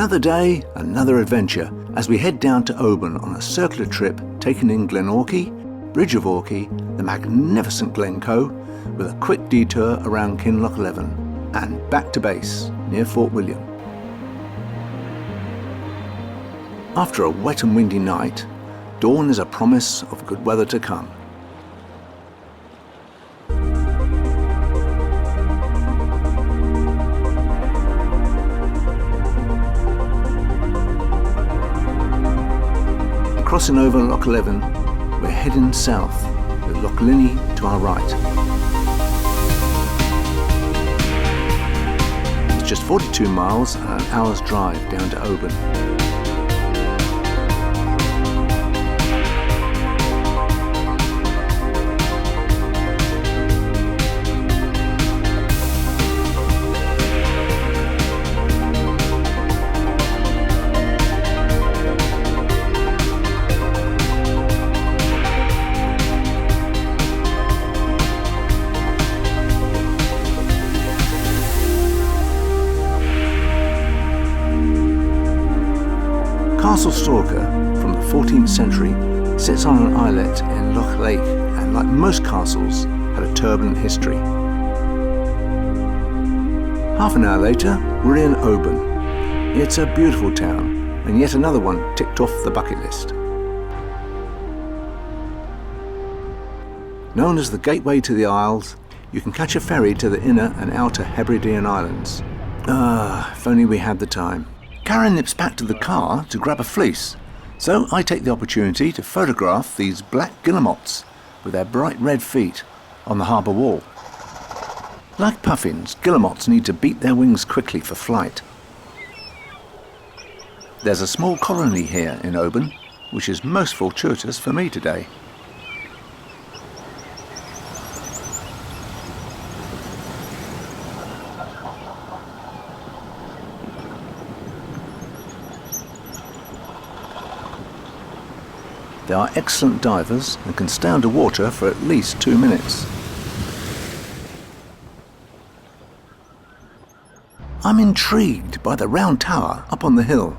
Another day, another adventure, as we head down to Oban on a circular trip taking in Glenorchy, Bridge of Orchy, the magnificent Glencoe, with a quick detour around Lochleven, and back to base near Fort William. After a wet and windy night, dawn is a promise of good weather to come. Crossing over Lochleven, we're heading south with Lochleven to our right. It's just 42 miles and an hour's drive down to Oban. Castle Stalker from the 14th century sits on an islet in Loch Lake and, like most castles, had a turbulent history. Half an hour later, we're in Oban. It's a beautiful town, and yet another one ticked off the bucket list. Known as the Gateway to the Isles, you can catch a ferry to the inner and outer Hebridean Islands. If only we had the time. Karen nips back to the car to grab a fleece, so I take the opportunity to photograph these black guillemots with their bright red feet on the harbour wall. Like puffins, guillemots need to beat their wings quickly for flight. There's a small colony here in Oban, which is most fortuitous for me today. They are excellent divers and can stay underwater for at least 2 minutes. I'm intrigued by the round tower up on the hill.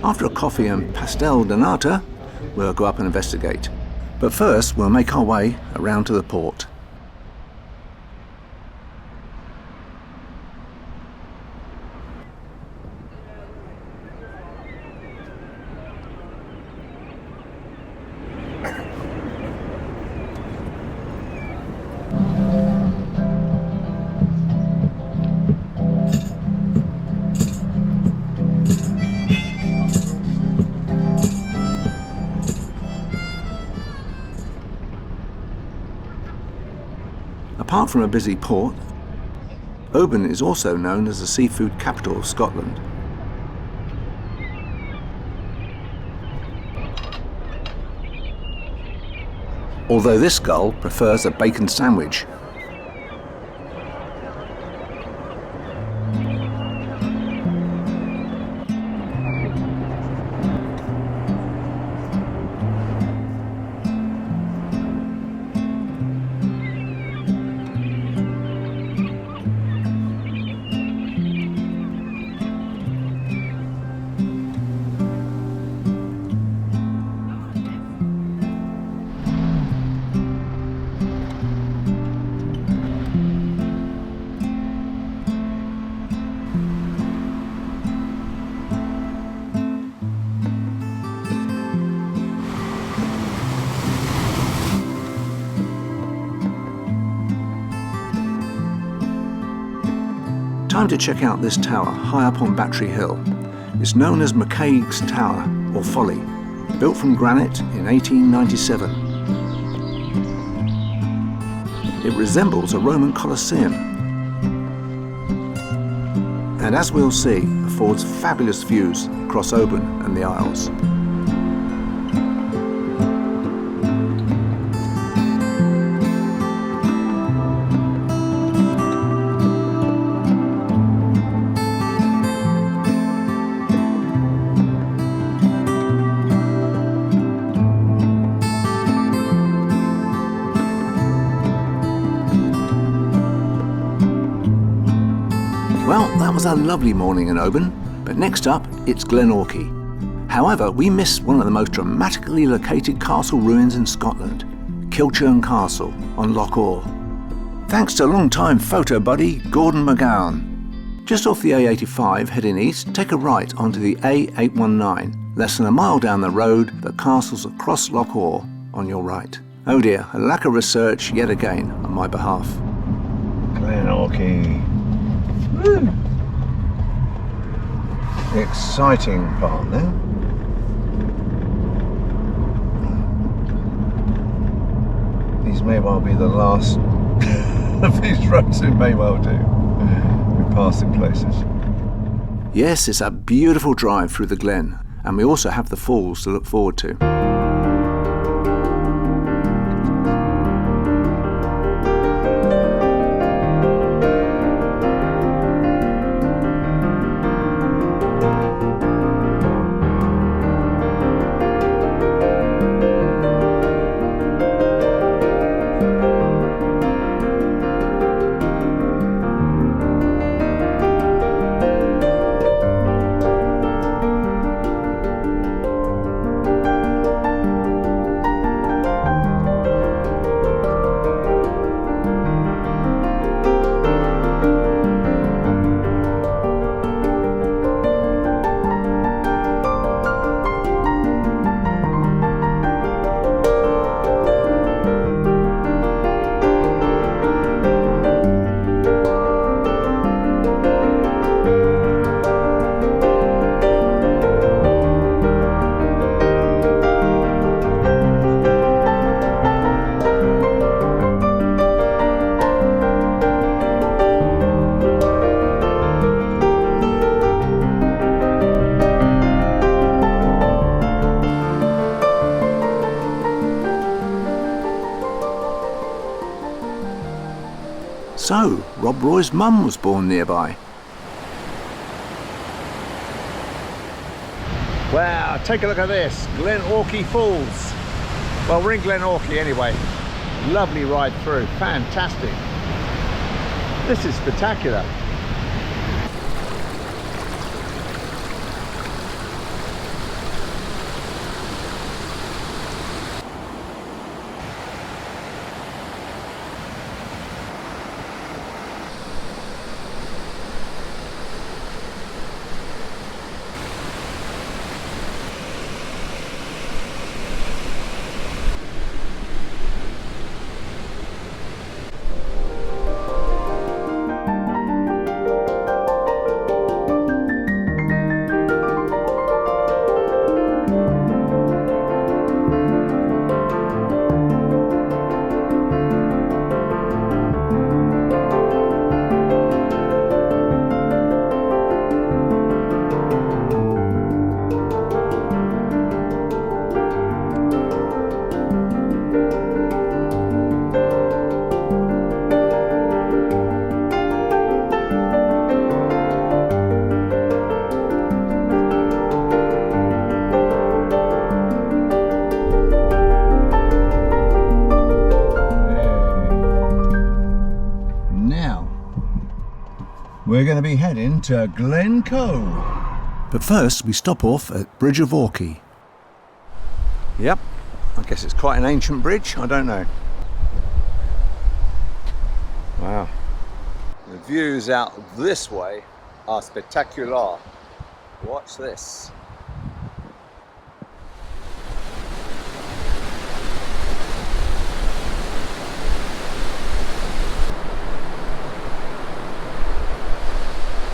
After a coffee and pastel de nata, we'll go up and investigate. But first we'll make our way around to the port. Apart from a busy port, Oban is also known as the seafood capital of Scotland. Although this gull prefers a bacon sandwich. Time to check out this tower high up on Battery Hill. It's known as Mccaig's Tower, or Folly, built from granite in 1897. It resembles a Roman Colosseum, and as we'll see, affords fabulous views across Oban and the Isles. Well, that was a lovely morning in Oban. But next up, it's Glenorchy. However, we miss one of the most dramatically located castle ruins in Scotland, Kilchurn Castle on Loch Moor. Thanks to long-time photo buddy Gordon McGowan. Just off the A85 heading east, take a right onto the A819. Less than a mile down the road, the castle's across Loch Moor on your right. Oh dear, a lack of research yet again on my behalf. Glenorchy. Woo. The exciting part there. These may well be the last of these roads we may well do. We pass in places. Yes, it's a beautiful drive through the glen, and we also have the falls to look forward to. So, Rob Roy's mum was born nearby. Wow, take a look at this, Glenorchy Falls. Well, we're in Glenorchy anyway. Lovely ride through, fantastic. This is spectacular. We're going to be heading to Glencoe. But first we stop off at Bridge of Orchy. Yep, I guess it's quite an ancient bridge, I don't know. Wow. The views out this way are spectacular. Watch this.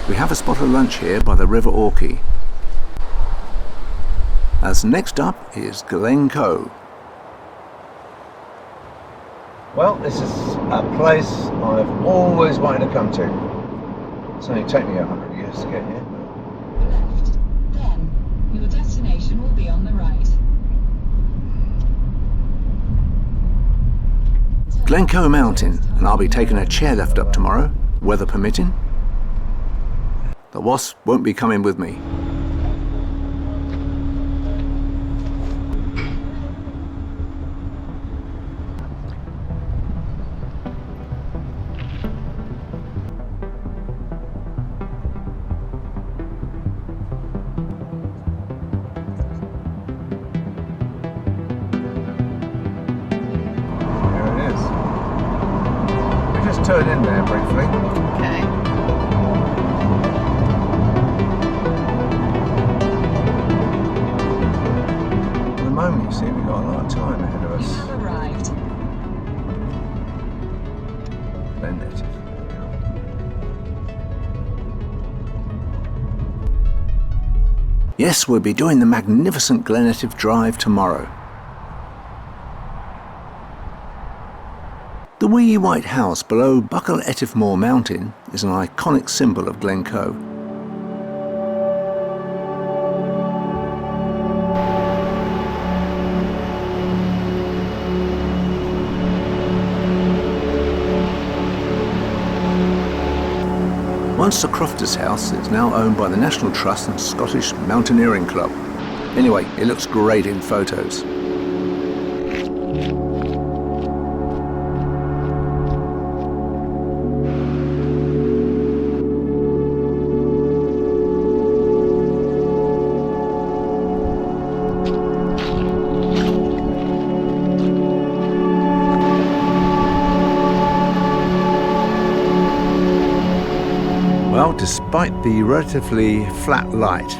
We have a spot of lunch here by the River Orchy. As next up is Glencoe. Well, this is a place I've always wanted to come to. It's only taken me 100 years to get here. Left, then your destination will be on the right. Glencoe Mountain, and I'll be taking a chairlift up tomorrow, weather permitting. The wasp won't be coming with me. turn in there briefly. Okay. At the moment, you see, we've got a lot of time ahead of You us. have arrived. Splendid. Yes, we'll be doing the magnificent Glenetive Drive tomorrow. The wee white house below Loch Moor mountain is an iconic symbol of Glencoe. Once the Crofter's house, it's now owned by the National Trust and Scottish Mountaineering Club. Anyway, it looks great in photos. Well, despite the relatively flat light,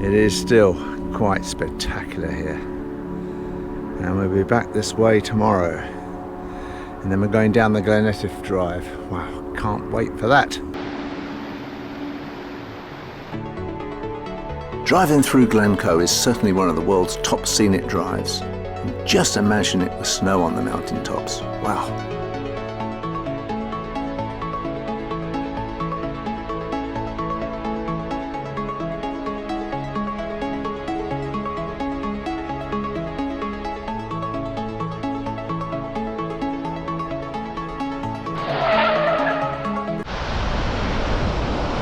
it is still quite spectacular here. And we'll be back this way tomorrow. And then we're going down the Glenetive Drive. Wow, can't wait for that. Driving through Glencoe is certainly one of the world's top scenic drives. And just imagine it with snow on the mountaintops. Wow.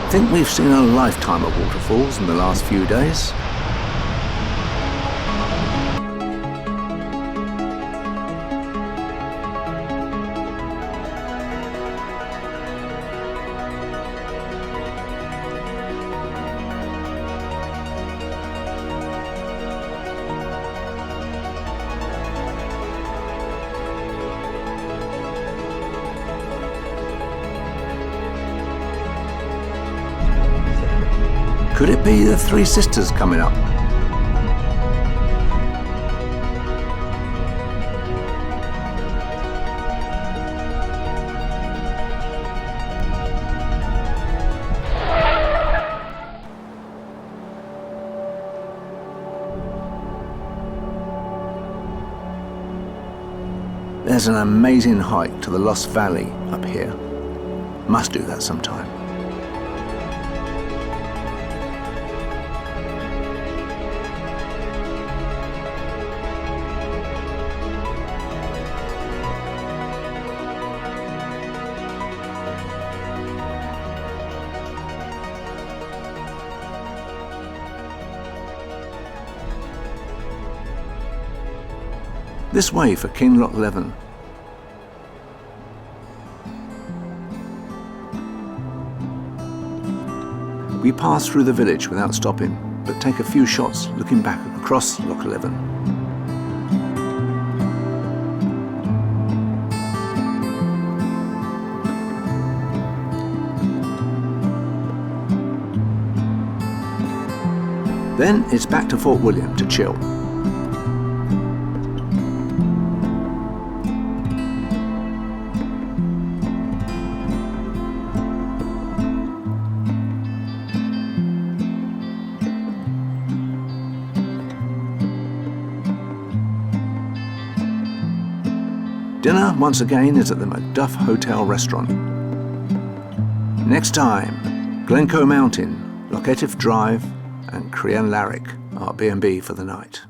I think we've seen a lifetime of waterfalls in the last few days. Could it be the Three Sisters coming up? There's an amazing hike to the Lost Valley up here. Must do that sometime. This way for King Lochleven. We pass through the village without stopping, but take a few shots looking back across Lochleven. Then it's back to Fort William to chill. Dinner, once again, is at the Macduff Hotel restaurant. Next time, Glencoe Mountain, Lochleven Drive and Crianlarich, our B&B for the night.